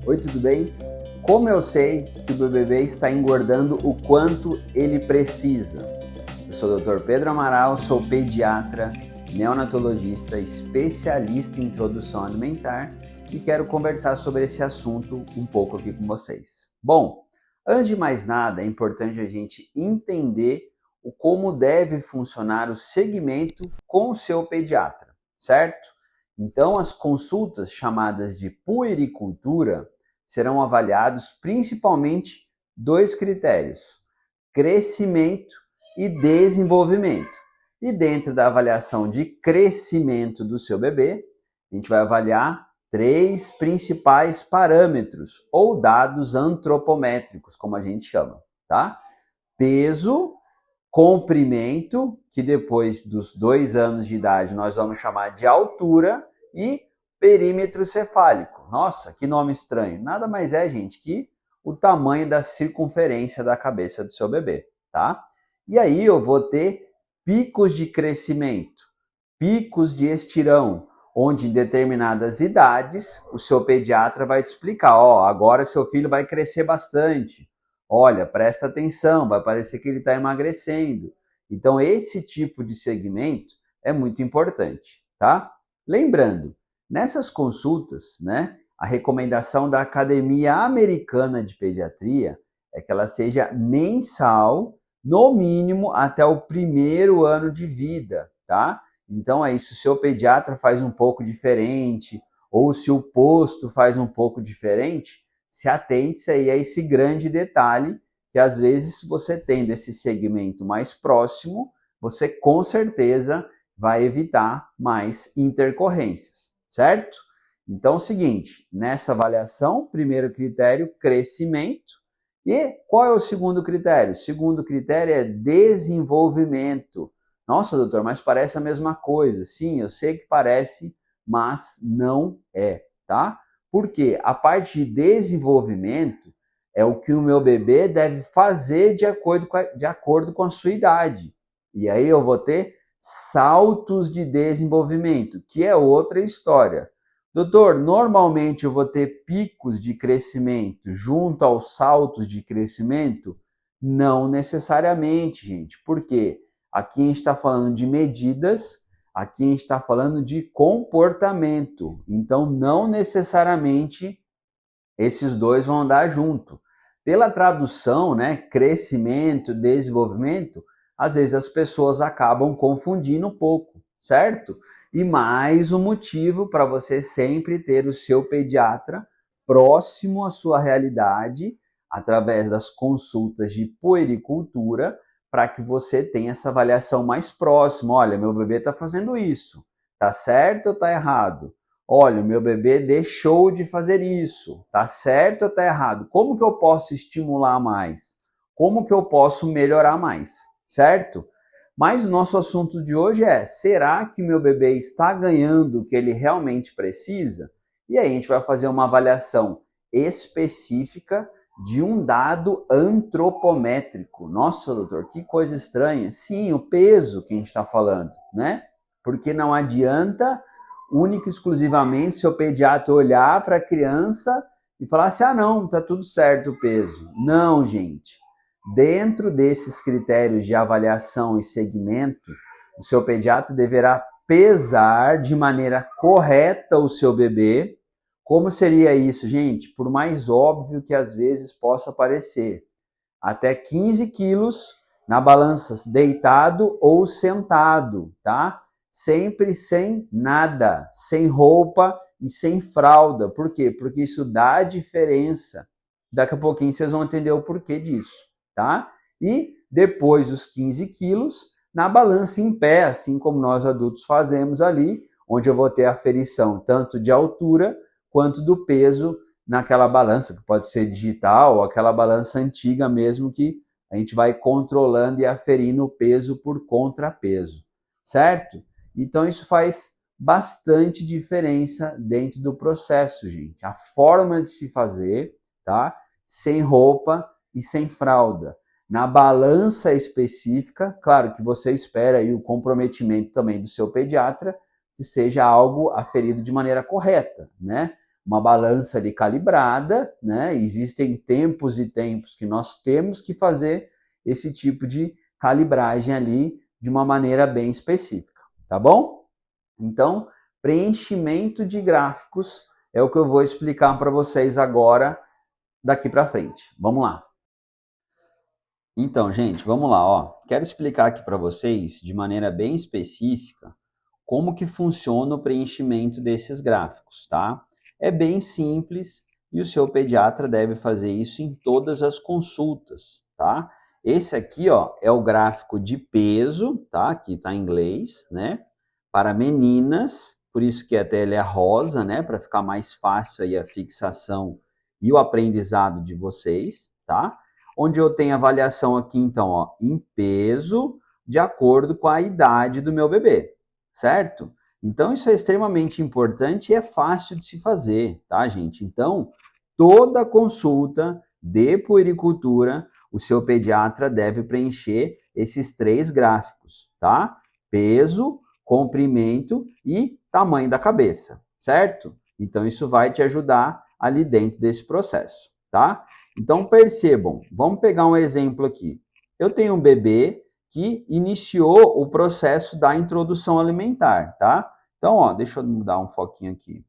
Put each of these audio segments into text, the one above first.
Oi, tudo bem? Como eu sei que o meu bebê está engordando o quanto ele precisa? Eu sou o Dr. Pedro Amaral, sou pediatra, neonatologista, especialista em introdução alimentar e quero conversar sobre esse assunto um pouco aqui com vocês. Bom, antes de mais nada, é importante a gente entender como deve funcionar o segmento com o seu pediatra, certo? Então, as consultas chamadas de puericultura serão avaliados principalmente dois critérios: crescimento e desenvolvimento. E dentro da avaliação de crescimento do seu bebê, a gente vai avaliar três principais parâmetros ou dados antropométricos, como a gente chama, tá? Peso, comprimento, que depois dos 2 anos de idade nós vamos chamar de altura, e perímetro cefálico. Nossa, que nome estranho. Nada mais é, gente, que o tamanho da circunferência da cabeça do seu bebê, tá? E aí eu vou ter picos de crescimento, picos de estirão, onde em determinadas idades o seu pediatra vai te explicar, agora seu filho vai crescer bastante. Olha, presta atenção, vai parecer que ele está emagrecendo. Então, esse tipo de segmento é muito importante, tá? Lembrando, nessas consultas, a recomendação da Academia Americana de Pediatria é que ela seja mensal, no mínimo até o 1º ano de vida, tá? Então é isso, se o seu pediatra faz um pouco diferente, ou se o posto faz um pouco diferente, se atente aí a esse grande detalhe, que às vezes você tendo esse segmento mais próximo, você com certeza vai evitar mais intercorrências, certo? Então é o seguinte, nessa avaliação, primeiro critério, crescimento. E qual é o segundo critério? O segundo critério é desenvolvimento. Nossa, doutor, mas parece a mesma coisa. Sim, eu sei que parece, mas não é, tá? Porque a parte de desenvolvimento é o que o meu bebê deve fazer de acordo com a sua idade. E aí eu vou ter saltos de desenvolvimento, que é outra história. Doutor, normalmente eu vou ter picos de crescimento junto aos saltos de crescimento? Não necessariamente, gente. Por quê? Aqui a gente está falando de medidas, aqui a gente está falando de comportamento. Então, não necessariamente esses dois vão andar junto. Pela tradução, crescimento, desenvolvimento, às vezes as pessoas acabam confundindo um pouco, certo? E mais um motivo para você sempre ter o seu pediatra próximo à sua realidade, através das consultas de puericultura, para que você tenha essa avaliação mais próxima. Olha, meu bebê está fazendo isso, tá certo ou tá errado? Olha, o meu bebê deixou de fazer isso, tá certo ou tá errado? Como que eu posso estimular mais? Como que eu posso melhorar mais, certo? Mas o nosso assunto de hoje é, será que meu bebê está ganhando o que ele realmente precisa? E aí a gente vai fazer uma avaliação específica de um dado antropométrico. Nossa, doutor, que coisa estranha. Sim, o peso que a gente está falando, Porque não adianta única e exclusivamente seu pediatra olhar para a criança e falar assim, não, tá tudo certo o peso. Não, gente. Dentro desses critérios de avaliação e segmento, o seu pediatra deverá pesar de maneira correta o seu bebê. Como seria isso, gente? Por mais óbvio que às vezes possa parecer, até 15 quilos na balança, deitado ou sentado, tá? Sempre sem nada, sem roupa e sem fralda. Por quê? Porque isso dá diferença. Daqui a pouquinho vocês vão entender o porquê disso, tá? E depois dos 15 quilos, na balança em pé, assim como nós adultos fazemos ali, onde eu vou ter a aferição tanto de altura quanto do peso naquela balança, que pode ser digital ou aquela balança antiga mesmo, que a gente vai controlando e aferindo o peso por contrapeso, certo? Então isso faz bastante diferença dentro do processo, gente. A forma de se fazer, tá? Sem roupa e sem fralda. Na balança específica, claro que você espera aí o comprometimento também do seu pediatra, que seja algo aferido de maneira correta, uma balança ali calibrada, né? Existem tempos e tempos que nós temos que fazer esse tipo de calibragem ali de uma maneira bem específica, tá bom? Então, preenchimento de gráficos é o que eu vou explicar para vocês agora, daqui para frente. Vamos lá. Então, gente, vamos lá, ó. Quero explicar aqui para vocês, de maneira bem específica, como que funciona o preenchimento desses gráficos, tá? É bem simples e o seu pediatra deve fazer isso em todas as consultas, tá? Esse aqui, ó, é o gráfico de peso, tá? Aqui tá em inglês, né? Para meninas, por isso que até ele é rosa, né? Para ficar mais fácil aí a fixação e o aprendizado de vocês, tá? Onde eu tenho avaliação aqui, então, ó, em peso, de acordo com a idade do meu bebê, certo? Então, isso é extremamente importante e é fácil de se fazer, tá, gente? Então, toda consulta de puericultura, o seu pediatra deve preencher esses 3 gráficos, tá? Peso, comprimento e tamanho da cabeça, certo? Então, isso vai te ajudar ali dentro desse processo, tá? Então, percebam, vamos pegar um exemplo aqui. Eu tenho um bebê que iniciou o processo da introdução alimentar, tá? Então, ó, deixa eu mudar um foquinho aqui.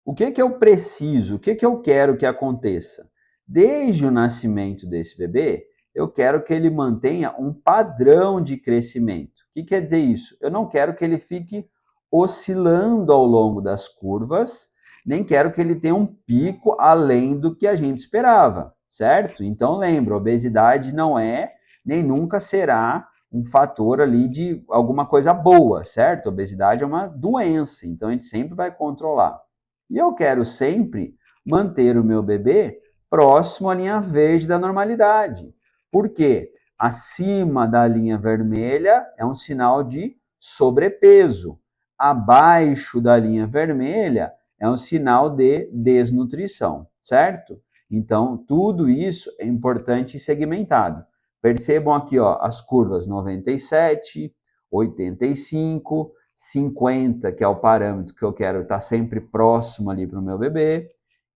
O que que eu preciso, o que que eu quero que aconteça? Desde o nascimento desse bebê, eu quero que ele mantenha um padrão de crescimento. O que quer dizer isso? Eu não quero que ele fique oscilando ao longo das curvas, nem quero que ele tenha um pico além do que a gente esperava, certo? Então lembra, obesidade não é, nem nunca será um fator ali de alguma coisa boa, certo? Obesidade é uma doença, então a gente sempre vai controlar. E eu quero sempre manter o meu bebê próximo à linha verde da normalidade. Por quê? Acima da linha vermelha é um sinal de sobrepeso. Abaixo da linha vermelha é um sinal de desnutrição, certo? Então, tudo isso é importante e segmentado. Percebam aqui, ó, as curvas 97, 85, 50, que é o parâmetro que eu quero estar sempre próximo ali para o meu bebê,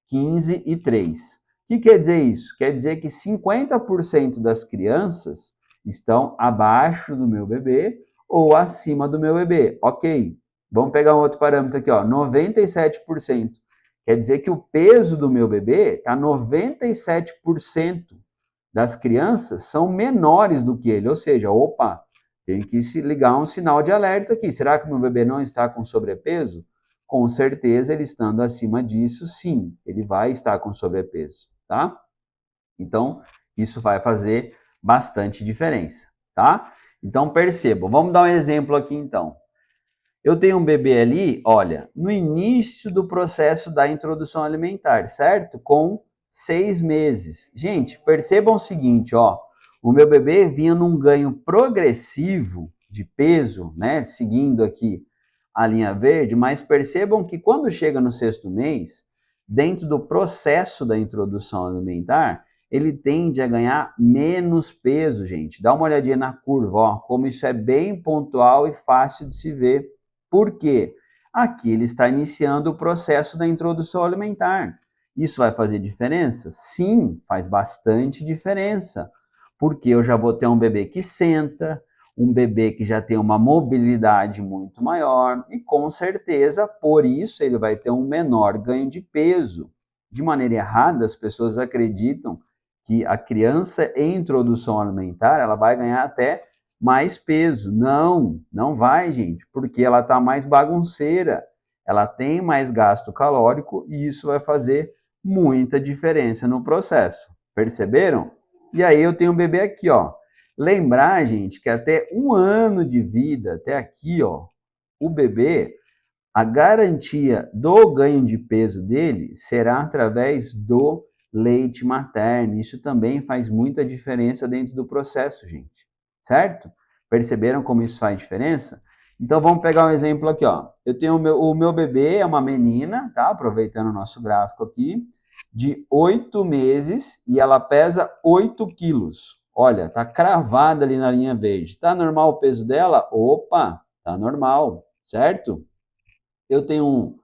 15 e 3. O que quer dizer isso? Quer dizer que 50% das crianças estão abaixo do meu bebê ou acima do meu bebê. Ok. Vamos pegar um outro parâmetro aqui, ó, 97%. Quer dizer que o peso do meu bebê está 97% das crianças são menores do que ele, ou seja, opa, tem que se ligar um sinal de alerta aqui. Será que meu bebê não está com sobrepeso? Com certeza, ele estando acima disso, sim, ele vai estar com sobrepeso, tá? Então, isso vai fazer bastante diferença, tá? Então, percebam. Vamos dar um exemplo aqui, então. Eu tenho um bebê ali, olha, no início do processo da introdução alimentar, certo? Com 6 meses. Gente, percebam o seguinte, ó, o meu bebê vinha num ganho progressivo de peso, né? Seguindo aqui a linha verde, mas percebam que quando chega no 6º mês, dentro do processo da introdução alimentar, ele tende a ganhar menos peso, gente. Dá uma olhadinha na curva, ó, como isso é bem pontual e fácil de se ver. Por quê? Aqui ele está iniciando o processo da introdução alimentar. Isso vai fazer diferença? Sim, faz bastante diferença. Porque eu já vou ter um bebê que senta, um bebê que já tem uma mobilidade muito maior e com certeza, por isso, ele vai ter um menor ganho de peso. De maneira errada, as pessoas acreditam que a criança em introdução alimentar, ela vai ganhar até mais peso. Não, não vai, gente, porque ela está mais bagunceira, ela tem mais gasto calórico e isso vai fazer muita diferença no processo. Perceberam? E aí eu tenho um bebê aqui, ó. Lembrar, gente, que até 1 ano de vida, até aqui, ó, o bebê, a garantia do ganho de peso dele será através do leite materno. Isso também faz muita diferença dentro do processo, gente. Certo? Perceberam como isso faz diferença? Então vamos pegar um exemplo aqui, ó. Eu tenho o meu bebê, é uma menina, tá? Aproveitando o nosso gráfico aqui, de 8 meses e ela pesa 8 quilos. Olha, tá cravada ali na linha verde. Tá normal o peso dela? Opa, tá normal, certo? Eu tenho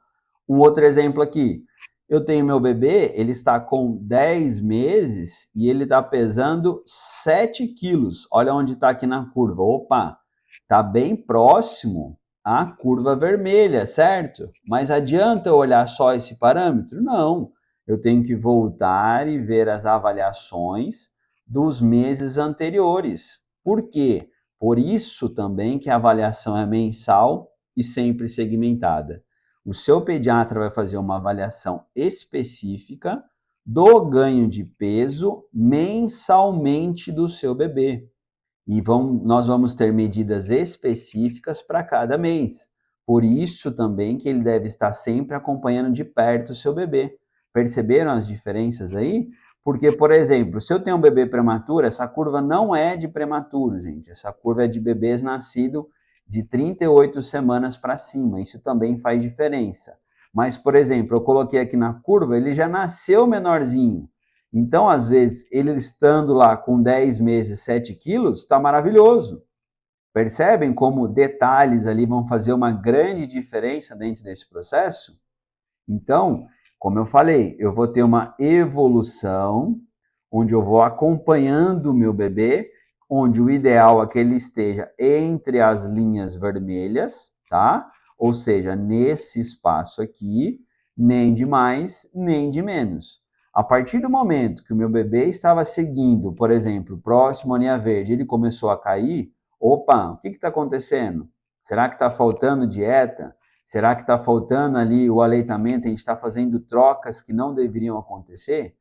um outro exemplo aqui. Eu tenho meu bebê, ele está com 10 meses e ele está pesando 7 quilos. Olha onde está aqui na curva. Opa, está bem próximo à curva vermelha, certo? Mas adianta eu olhar só esse parâmetro? Não. Eu tenho que voltar e ver as avaliações dos meses anteriores. Por quê? Por isso também que a avaliação é mensal e sempre segmentada. O seu pediatra vai fazer uma avaliação específica do ganho de peso mensalmente do seu bebê. E nós vamos ter medidas específicas para cada mês. Por isso também que ele deve estar sempre acompanhando de perto o seu bebê. Perceberam as diferenças aí? Porque, por exemplo, se eu tenho um bebê prematuro, essa curva não é de prematuro, gente. Essa curva é de bebês nascidos de 38 semanas para cima. Isso também faz diferença. Mas, por exemplo, eu coloquei aqui na curva, ele já nasceu menorzinho. Então, às vezes, ele estando lá com 10 meses, 7 quilos, está maravilhoso. Percebem como detalhes ali vão fazer uma grande diferença dentro desse processo? Então, como eu falei, eu vou ter uma evolução, onde eu vou acompanhando o meu bebê, onde o ideal é que ele esteja entre as linhas vermelhas, tá? Ou seja, nesse espaço aqui, nem de mais, nem de menos. A partir do momento que o meu bebê estava seguindo, por exemplo, próximo à linha verde, ele começou a cair, opa, o que está acontecendo? Será que está faltando dieta? Será que está faltando ali o aleitamento? A gente está fazendo trocas que não deveriam acontecer?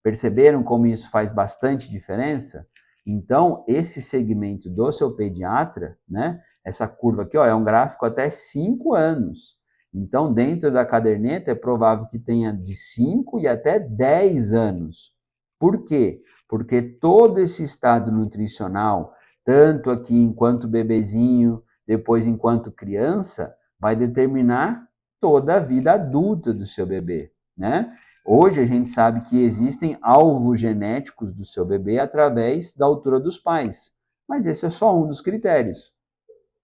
Perceberam como isso faz bastante diferença? Então, esse segmento do seu pediatra, né? Essa curva aqui, ó, é um gráfico até 5 anos. Então, dentro da caderneta, é provável que tenha de 5 e até 10 anos. Por quê? Porque todo esse estado nutricional, tanto aqui enquanto bebezinho, depois enquanto criança, vai determinar toda a vida adulta do seu bebê, né? Hoje a gente sabe que existem alvos genéticos do seu bebê através da altura dos pais, mas esse é só um dos critérios.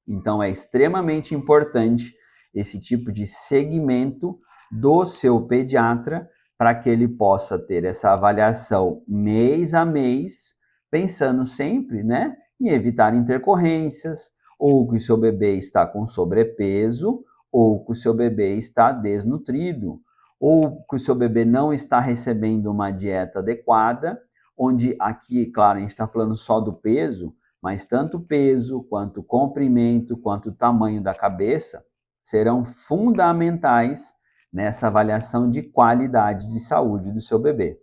Então é extremamente importante esse tipo de segmento do seu pediatra para que ele possa ter essa avaliação mês a mês, pensando sempre, né, em evitar intercorrências, ou que o seu bebê está com sobrepeso, ou que o seu bebê está desnutrido, ou que o seu bebê não está recebendo uma dieta adequada, onde aqui, claro, a gente está falando só do peso, mas tanto o peso, quanto o comprimento, quanto o tamanho da cabeça serão fundamentais nessa avaliação de qualidade de saúde do seu bebê.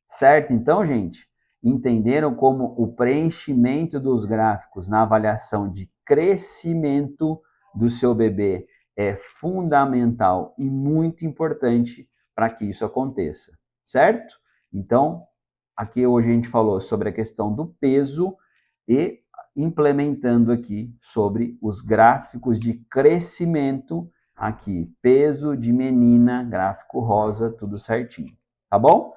Certo? Então, gente, entenderam como o preenchimento dos gráficos na avaliação de crescimento do seu bebê é fundamental e muito importante para que isso aconteça, certo? Então, aqui hoje a gente falou sobre a questão do peso e implementando aqui sobre os gráficos de crescimento aqui, peso de menina, gráfico rosa, tudo certinho, tá bom?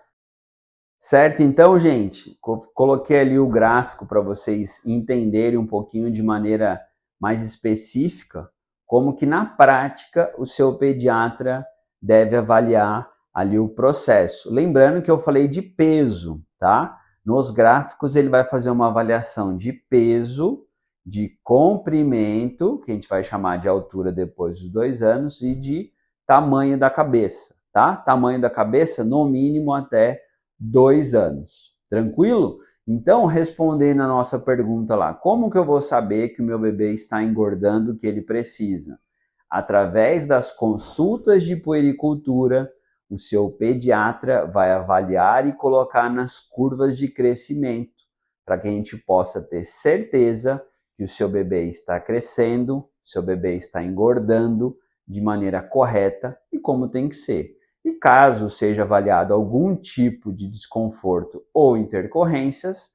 Certo, então, gente, coloquei ali o gráfico para vocês entenderem um pouquinho de maneira mais específica como que na prática o seu pediatra deve avaliar ali o processo. Lembrando que eu falei de peso, tá? Nos gráficos ele vai fazer uma avaliação de peso, de comprimento, que a gente vai chamar de altura depois dos 2 anos, e de tamanho da cabeça, tá? Tamanho da cabeça no mínimo até 2 anos. Tranquilo? Então, respondendo a nossa pergunta lá, como que eu vou saber que o meu bebê está engordando o que ele precisa? Através das consultas de puericultura, o seu pediatra vai avaliar e colocar nas curvas de crescimento, para que a gente possa ter certeza que o seu bebê está crescendo, seu bebê está engordando de maneira correta e como tem que ser. E caso seja avaliado algum tipo de desconforto ou intercorrências,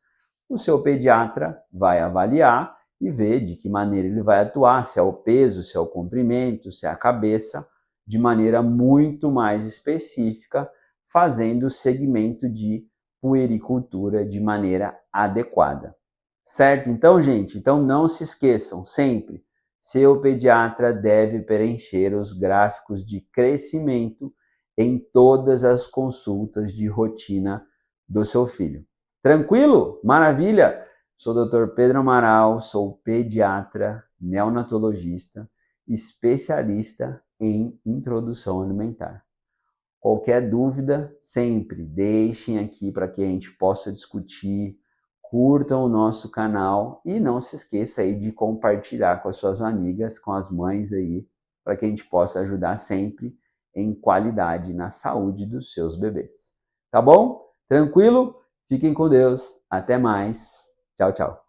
o seu pediatra vai avaliar e ver de que maneira ele vai atuar, se é o peso, se é o comprimento, se é a cabeça, de maneira muito mais específica, fazendo o segmento de puericultura de maneira adequada. Certo? Então, gente, então não se esqueçam sempre, seu pediatra deve preencher os gráficos de crescimento em todas as consultas de rotina do seu filho. Tranquilo? Maravilha? Sou o Dr. Pedro Amaral, sou pediatra, neonatologista, especialista em introdução alimentar. Qualquer dúvida, sempre deixem aqui para que a gente possa discutir. Curtam o nosso canal e não se esqueça aí de compartilhar com as suas amigas, com as mães aí, para que a gente possa ajudar sempre em qualidade na saúde dos seus bebês. Tá bom? Tranquilo? Fiquem com Deus. Até mais. Tchau, tchau.